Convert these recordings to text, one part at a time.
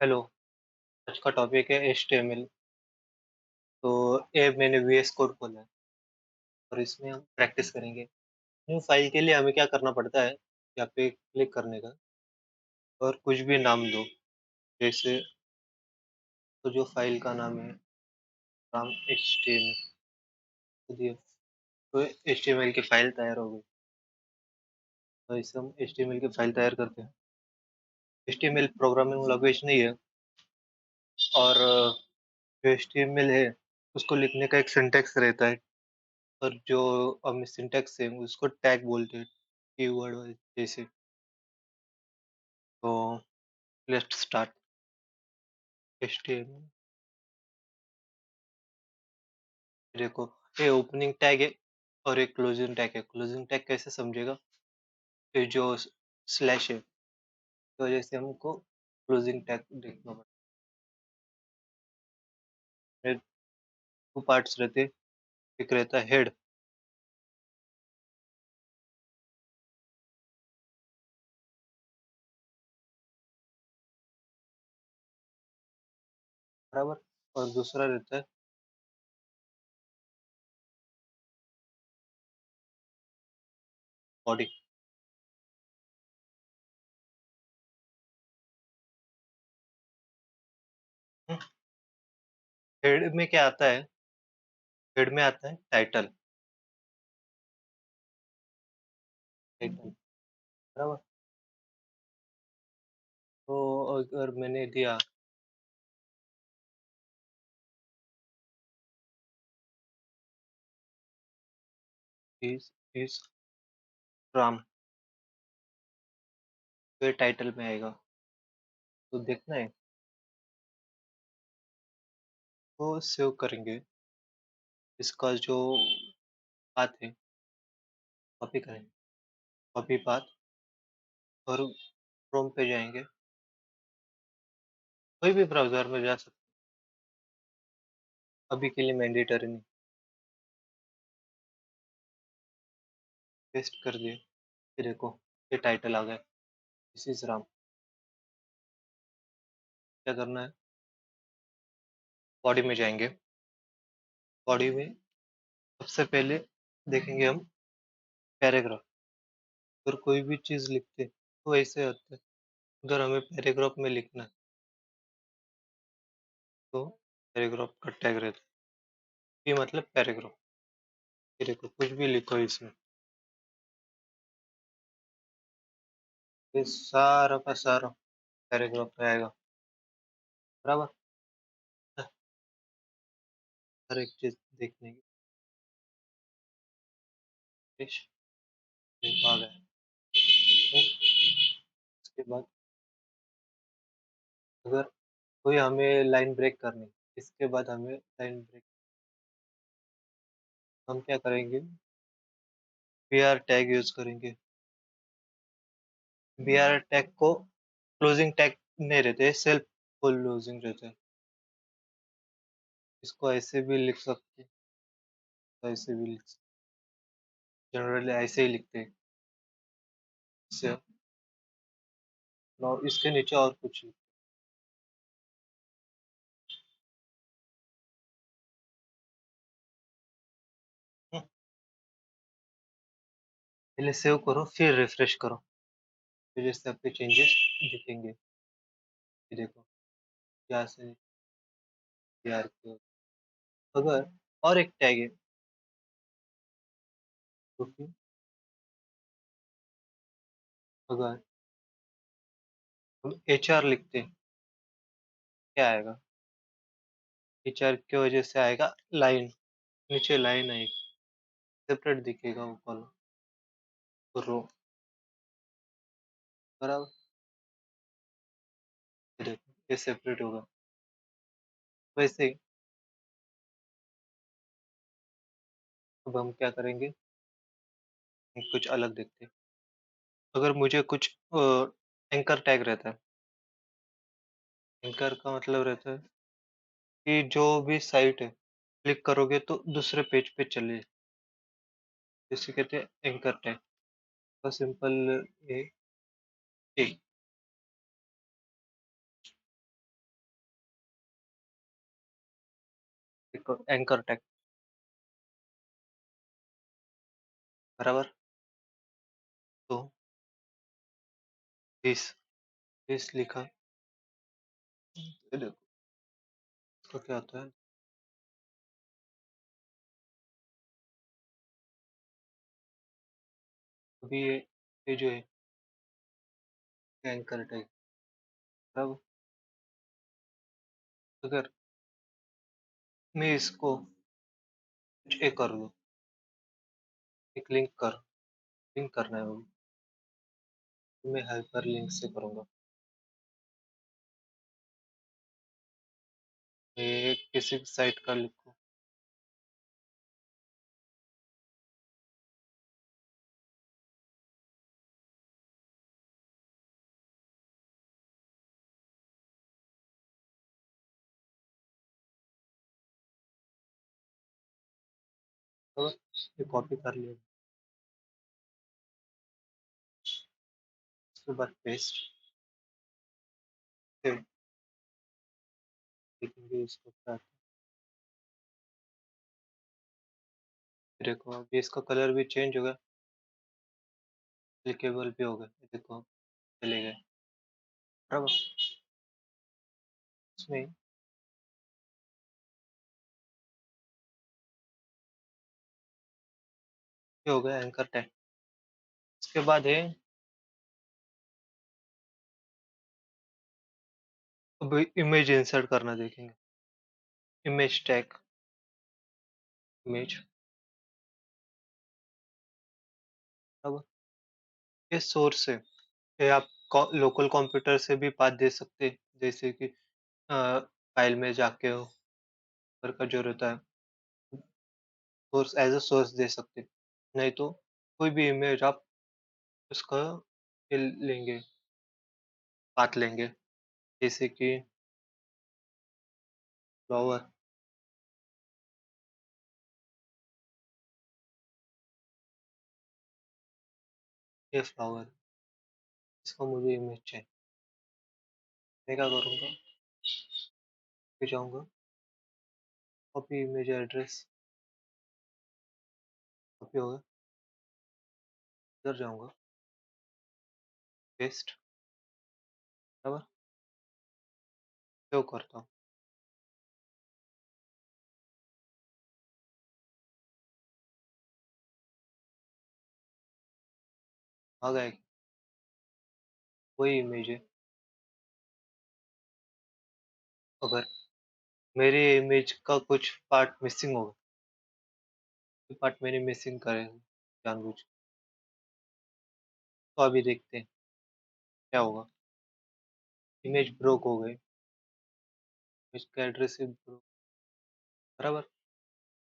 Hello. आज का topic है HTML। तो ये मैंने VS कोड खोला है और इसमें हम प्रैक्टिस करेंगे। न्यू फाइल के लिए हमें क्या करना पड़ता है, यहाँ पे क्लिक करने का और कुछ भी नाम दो। जैसे तो जो फाइल का नाम है राम HTML दिया, तो HTML की फाइल तैयार हो गई। तो इससे हम HTML की फाइल तैयार करते हैं। HTML प्रोग्रामिंग लैंग्वेज नहीं है, और जो HTML है उसको लिखने का एक सिंटैक्स रहता है, और जो हम सिंटैक्स है उसको टैग बोलते हैं, कीवर्ड जैसे। तो लेट्स स्टार्ट। HTML, देखो, ये ओपनिंग टैग है और एक क्लोजिंग टैग है। क्लोजिंग टैग कैसे समझेगा? ये जो स्लैश है, तो वजह से हमको क्लोजिंग टैग देखना पड़ता है। टू पार्ट्स रहते हैं, एक रहता है हेड, बराबर, और दूसरा रहता है बॉडी। हेड में क्या आता है? हेड में आता है टाइटल। टाइटल, बराबर। तो अगर मैंने दिया इस राम, तो ये टाइटल में आएगा। तो देखना है, तो सेव करेंगे। इसका जो पाथ है, कॉपी करेंगे, कॉपी पाथ, और क्रोम पे जाएंगे। कोई भी ब्राउज़र में जा सकते हैं, अभी के लिए मैंडेटरी नहीं। पेस्ट कर दिए, ये देखो, ये टाइटल आ गया, दिस इज राम। क्या करना है? बॉडी में जाएंगे। बॉडी में सबसे पहले देखेंगे हम पैराग्राफ। अगर कोई भी चीज़ लिखते हैं, तो ऐसे होता है, उधर हमें पैराग्राफ में लिखना है। तो पैराग्राफ का टैग रहता है, ये मतलब पैराग्राफ। ये देखो, कुछ भी लिखो इसमें, ये सारा का सारा पैराग्राफ में आएगा, बराबर। हर एक चीज़ देखने की कोशिश, ये आ गया। तो उसके बाद अगर कोई हमें लाइन ब्रेक करनी, इसके बाद हमें लाइन ब्रेक, हम क्या करेंगे? BR टैग यूज करेंगे। BR टैग को क्लोजिंग टैग नहीं रहते, सेल्फ क्लोजिंग रहते हैं। इसको ऐसे भी लिख सकते हैं, ऐसे भी लिख सकते, जनरली ऐसे ही लिखते हैं। इससे और इसके नीचे और कुछ नहीं। पहले सेव करो, फिर रिफ्रेश करो, फिर जैसे आपके चेंजेस दिखेंगे। ये देखो, यहाँ से BR को, अगर और एक टैग है, तो फिर अगर हम HR लिखते हैं, क्या आएगा? HR की वजह से आएगा लाइन, नीचे लाइन आएगी, सेपरेट दिखेगा वो कॉलम, रो, बराबर। ये देखो, ये सेपरेट होगा। वैसे ही अब हम क्या करेंगे, कुछ अलग देखते हैं। अगर मुझे कुछ एंकर टैग रहता है, एंकर का मतलब रहता है कि जो भी साइट है, क्लिक करोगे तो दूसरे पेज पे चले, जिसे कहते हैं एंकर टैग का सिंपल। ए, ए एंकर टैग बराबर। तो दिस दिस लिखा, ये देखो इसका क्या होता है। अभी ये जो है एंकर टैग बराबर। अगर मैं इसको कुछ एक कर दूं, एक लिंक करना है वो, तो मैं हाइपर लिंक से करूंगा। ये किसी साइट का लिखूं, तो ये कॉपी कर लिया, उसके बाद पेस्ट देखेंगे इसको क्या। देखो अभी इसका कलर भी चेंज हो गया, क्लिकेबल भी हो गया, ये देखो चले गए बराबर। इसमें ये हो गया एंकर टैग। इसके बाद है, अब इमेज इंसर्ट करना देखेंगे। इमेज टैग, इमेज बराबर। ये सोर्स है, ये आप लोकल कंप्यूटर से भी पाथ दे सकते हैं, जैसे कि फाइल में जाके हो का जो रहता है, सोर्स एज अ सोर्स दे सकते हैं। नहीं तो कोई भी इमेज आप उसका ये लेंगे, पाथ लेंगे, जैसे कि फ्लावर, ये फ्लावर, इसका मुझे इमेज चाहिए। मैं क्या करूँगा, फिर जाऊँगा कॉपी इमेज एड्रेस, कॉपी होगा, इधर जाऊँगा पेस्ट बराबर, सेव करता हूँ। आ गया, वही इमेज है। अगर मेरे इमेज का कुछ पार्ट मिसिंग होगा, पार्ट मैंने मिसिंग करे हैं जानबूझ के, तो अभी देखते हैं क्या होगा। इमेज ब्रोक हो गई, इसका एड्रेस है ब्रोक बराबर।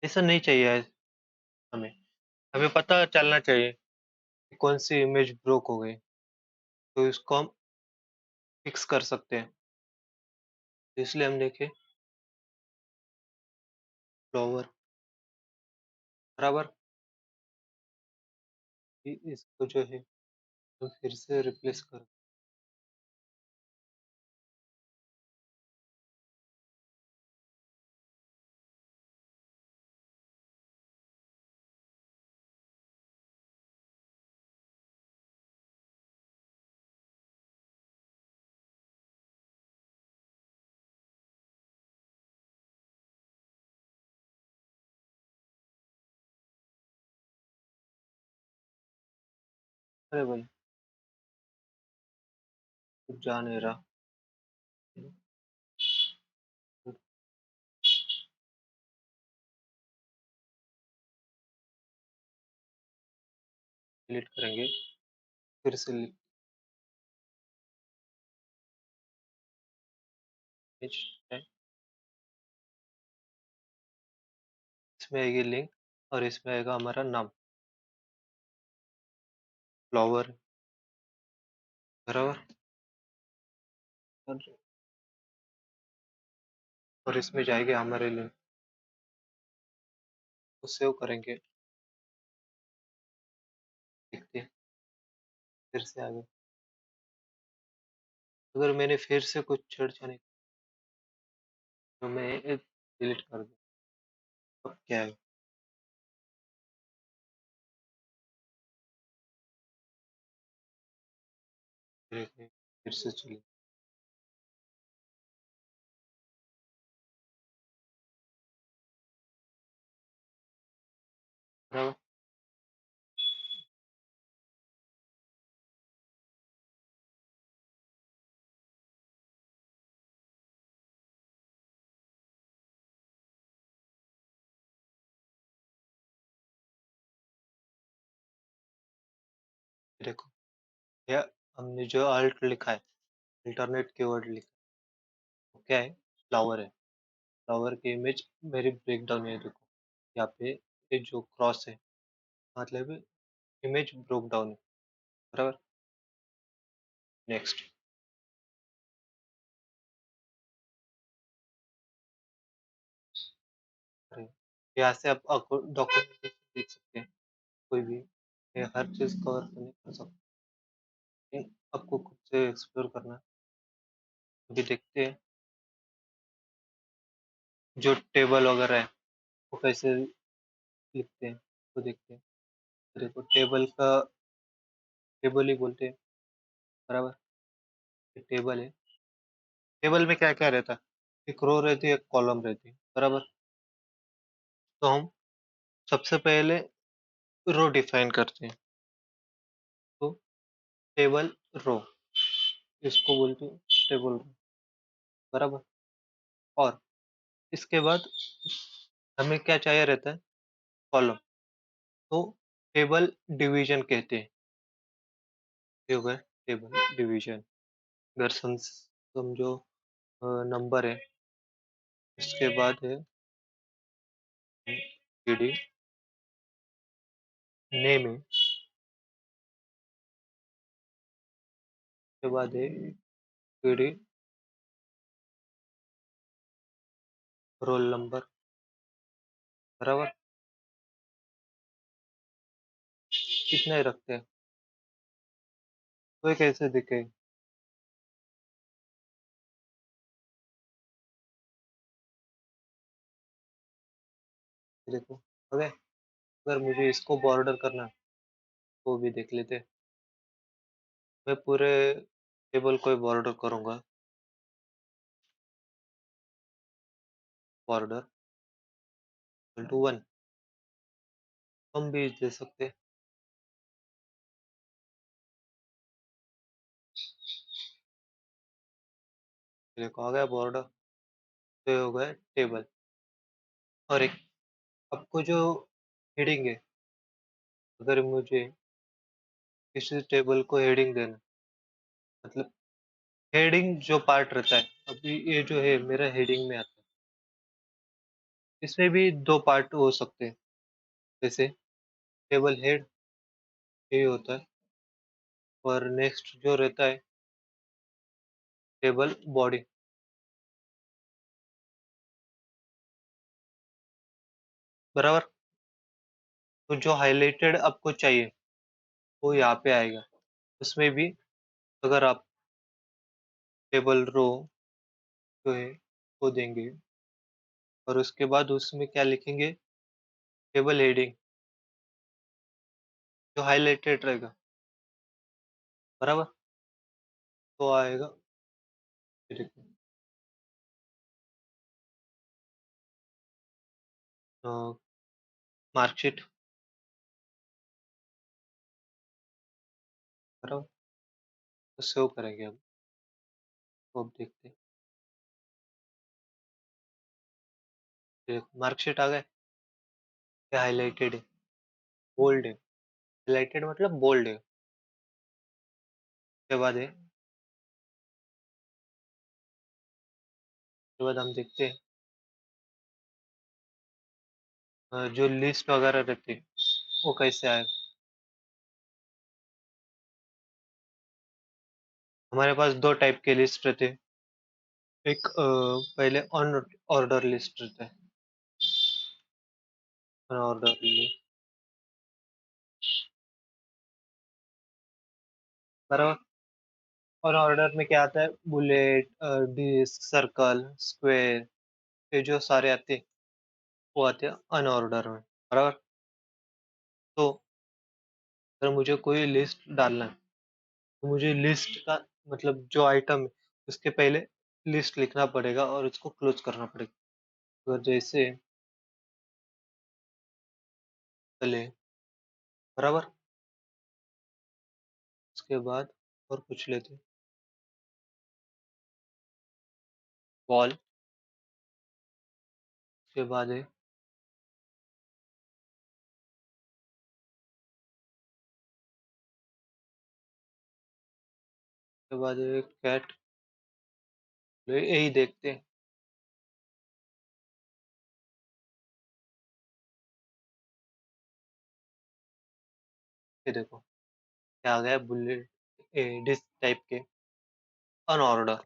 ऐसा नहीं चाहिए हमें, हमें पता चलना चाहिए कि कौन सी इमेज ब्रोक हो गई, तो इसको हम फिक्स कर सकते हैं। तो इसलिए हम देखें फ्लावर बराबर, कि इसको जो है तो फिर से रिप्लेस कर। अरे भाई कुछ जा नहीं रहा, डिलीट करेंगे, फिर से इमेज है, इसमें आएगी लिंक और इसमें आएगा हमारा नाम फ्लावर बराबर। और इसमें जाएंगे हमारे लिंक को सेव करेंगे, देखते हैं फिर से आगे। अगर मैंने फिर से कुछ छेड़छाड़ की तो मैं डिलीट कर दूँ। अब क्या है? फिर से चलिए। बराबर। देखो, या हमने जो अल्ट लिखा है, अल्टरनेट कीवर्ड लिखा है, वो क्या है? फ्लावर है। फ्लावर की इमेज मेरी ब्रेक डाउन है, देखो यहाँ पे ये जो क्रॉस है, मतलब इमेज ब्रोक डाउन है। बराबर। नेक्स्ट। यहाँ से आप डॉक्यूमेंटेशन देख सकते हैं, कोई भी। ये हर चीज कवर तो नहीं कर सकते, लेकिन आपको खुद से एक्सप्लोर करना है। अभी देखते हैं जो टेबल वगैरह है वो कैसे लिखते हैं, वो देखते हैं। देखो, टेबल ही बोलते हैं। बराबर। ये टेबल है। टेबल में क्या क्या रहता है? एक रो रहती है, एक कॉलम रहती है। बराबर। तो हम सबसे पहले रो डिफाइन करते हैं। तो टेबल रो, इसको बोलते हैं टेबल रो। बराबर। और इसके बाद हमें क्या चाहिए रहता है? कॉलम। तो टेबल डिवीजन कहते हैं। ये हो गया टेबल डिवीजन। अगर समझो नंबर है, इसके बाद है ईडी, नेम है, उसके बाद है ईडी, रोल नंबर। बराबर। कितना ही रखते हैं, तो ये कैसे दिखे? देखो, अगर अगर मुझे इसको बॉर्डर करना है, वो भी देख लेते हैं। मैं पूरे टेबल को बॉर्डर करूंगा। बॉर्डर टू वन, हम भी दे सकते हैं। देखो, आ गया बॉर्डर। तो ये हो गया टेबल। और एक आपको जो हेडिंग है, अगर मुझे किसी टेबल को हेडिंग देना, मतलब हेडिंग जो पार्ट रहता है, अभी ये जो है मेरा हेडिंग में आता है। इसमें भी दो पार्ट हो सकते हैं, जैसे टेबल हेड ये होता है, और नेक्स्ट जो रहता है टेबल बॉडी। बराबर। तो जो हाईलाइटेड आपको चाहिए वो यहाँ पे आएगा। उसमें भी अगर आप टेबल रो जो है वो देंगे, और उसके बाद उसमें क्या लिखेंगे? टेबल हेडिंग जो हाईलाइटेड रहेगा। बराबर। तो आएगा, ये देखो, मार्कशीट। बराबर। तो सेव करेंगे हम, तो अब देखते हैं। देखो, मार्कशीट आ गए। ये हाईलाइटेड है, बोल्ड है। हाईलाइटेड मतलब बोल्ड है। उसके बाद है, उसके बाद हम देखते हैं जो लिस्ट वगैरह रहती है वो कैसे आएगा। हमारे पास दो टाइप के लिस्ट रहते हैं। एक पहले ऑन ऑर्डर लिस्ट रहता है। On order list. बराबर। और ऑर्डर में क्या आता है? बुलेट, डिस्क, सर्कल, स्क्वायर, ये जो सारे आते हैं वो आते हैं अनऑर्डर में, बराबर? तो अगर मुझे कोई लिस्ट डालना है, तो मुझे लिस्ट का मतलब जो आइटम है, उसके पहले लिस्ट लिखना पड़ेगा और उसको क्लोज़ करना पड़ेगा। अगर जैसे चले, बराबर? उसके बाद और कुछ लेते हैं, वॉल, उसके बाद है उसके बाद है कैट, यही देखते हैं। ये देखो, क्या आ गया बुलेट डिस्क टाइप के अनऑर्डर,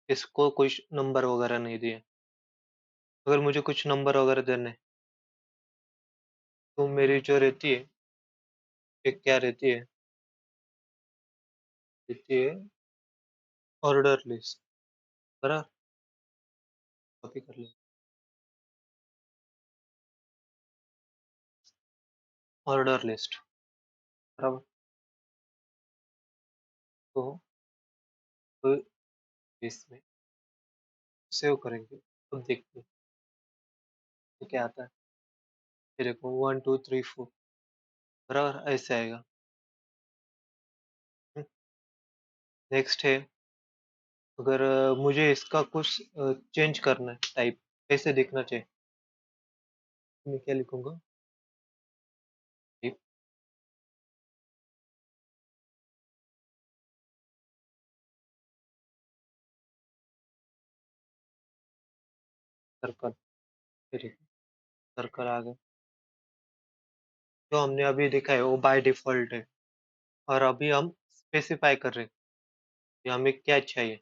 इसको कुछ नंबर वगैरह नहीं दिए। अगर मुझे कुछ नंबर वगैरह देने, तो मेरी जो रहती है, एक क्या रहती है ऑर्डर लिस्ट, बराबर? कॉपी कर ले, ऑर्डर लिस्ट, बराबर? तो इसमें सेव करेंगे, तो देखते हैं ये क्या आता है। ये देखो 1 2 3 4, बराबर ऐसे आएगा। नेक्स्ट है, अगर मुझे इसका कुछ चेंज करना है टाइप, कैसे दिखना चाहिए, मैं क्या लिखूंगा? टाइप सर्कल, फिर सर्कल आ गया। जो हमने अभी देखा है वो बाय डिफॉल्ट है, और अभी हम स्पेसिफाई कर रहे हैं कि हमें क्या चाहिए।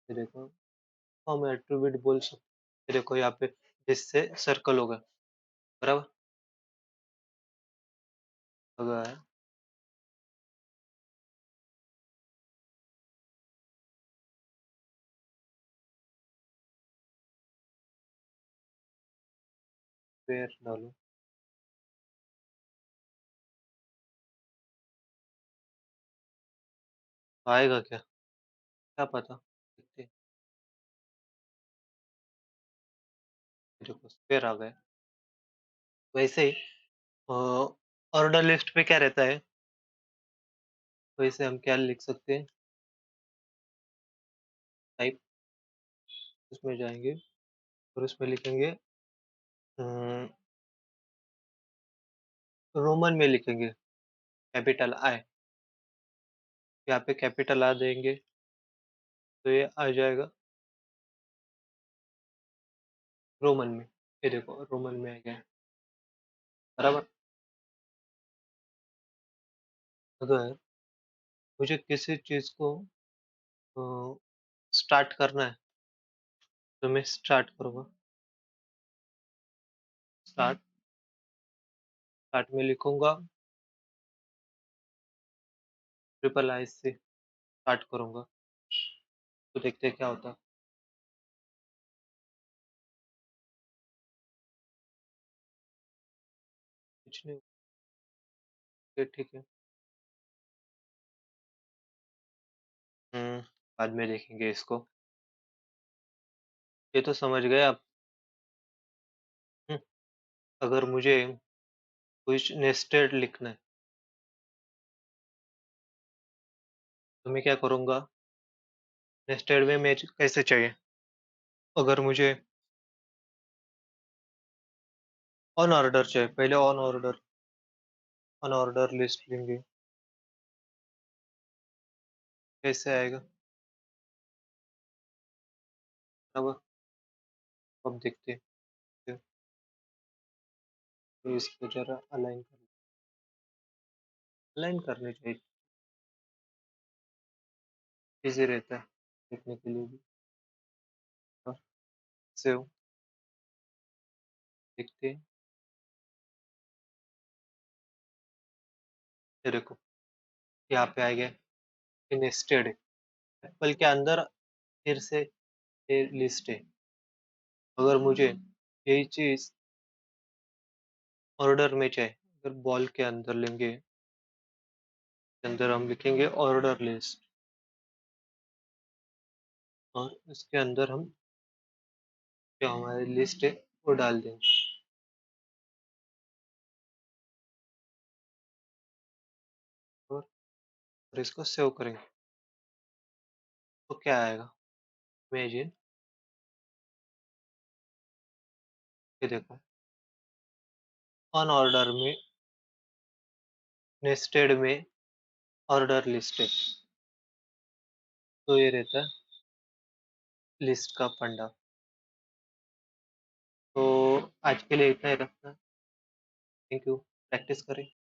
ये देखो, हम एट्रीब्यूट बोल सकते, ये देखो यहाँ पे जिससे सर्कल होगा, बराबर? अगर पेड़ डालो, आएगा क्या, क्या पता, देखते हैं। ये देखो स्क्वायर आ गया। वैसे ही ऑर्डर लिस्ट पे क्या रहता है, वैसे हम क्या लिख सकते हैं, टाइप, उसमें जाएंगे और उसमें लिखेंगे रोमन में लिखेंगे कैपिटल आई, यहाँ पे कैपिटल आ देंगे तो ये आ जाएगा रोमन में। ये देखो रोमन में आ गया, बराबर? अगर मुझे किसी चीज को स्टार्ट करना है, तो मैं स्टार्ट करूंगा, स्टार्ट, स्टार्ट में लिखूंगा ट्रिपल आई से स्टार्ट करूंगा, तो देखते हैं क्या होता है। कुछ नहीं, ठीक है। हम्म, बाद में देखेंगे इसको। ये तो समझ गए आप। हम्म, अगर मुझे कुछ नेस्टेड लिखना है, तो मैं क्या करूंगा, नेस्टेड में मैं कैसे चाहिए, अगर मुझे ऑन ऑर्डर चाहिए, पहले ऑन ऑर्डर लिस्ट लेंगे, कैसे आएगा, अब अब देखते हैं, तो इसको जरा अलाइन करने चाहिए, इजी रहता है देखने के लिए भी। और सेव, देखते हैं, ये देखो यहाँ पे आ गया नेस्टेड है, एप्पल के अंदर फिर से ये लिस्ट है, अगर मुझे यही चीज़ ऑर्डर में चाहिए, अगर बॉल के अंदर लेंगे, के अंदर हम लिखेंगे ऑर्डर लिस्ट और इसके अंदर हम जो हमारी लिस्ट है वो डाल देंगे और इसको सेव करेंगे। तो क्या आएगा? इमेजिन, ये देखो, ऑन ऑर्डर में नेस्टेड में ऑर्डर लिस्ट है। तो ये रहता है लिस्ट का फंडा। तो आज के लिए इतना ही रखना। Thank you. प्रैक्टिस करें।